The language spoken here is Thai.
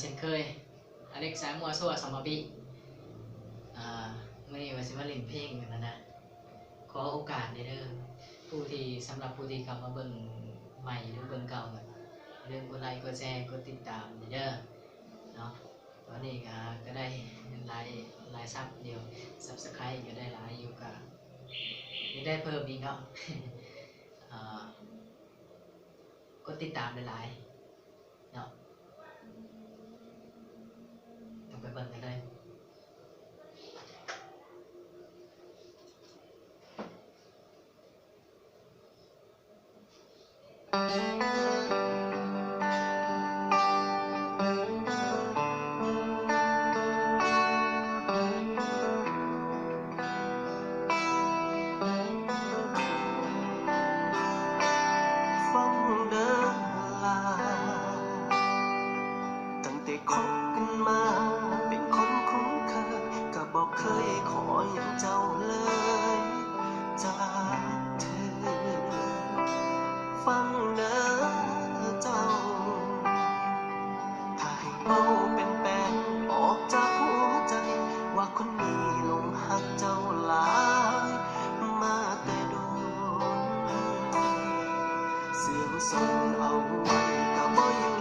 เช่นเคยอเล็กสายมัวซัวสมบิเมื่อนี้ว่าสิมาเล่นเพลงกันนะขอโอกาสเด้อผู้ที่สำหรับผู้ที่กลับมาเบิ่งใหม่หรือเบิ่งเก่าเรื่องกดไลค์กดแชร์กดติดตามเด้อเนาะตอนนี้ก็ได้หลายซับเดียว Subscribe ก็ได้หลายอยู่ก็ได้เพิ่มอีกเนาะกดติดตามหลายๆเนาะต้องไปเบิ่งกันเลยคบกันมาเป็นคนคุ้นเคยก็บอกเคยขออย่างเจ้าเลยจากเธอฟังเด้อเจ้าถ้าให้เป้าเป็นแป้งออกจากหัวใจว่าคนนี้หลงหักเจ้าหลายมาแต่โดนเสียงส่งเอาไว้ก็บ่อยู่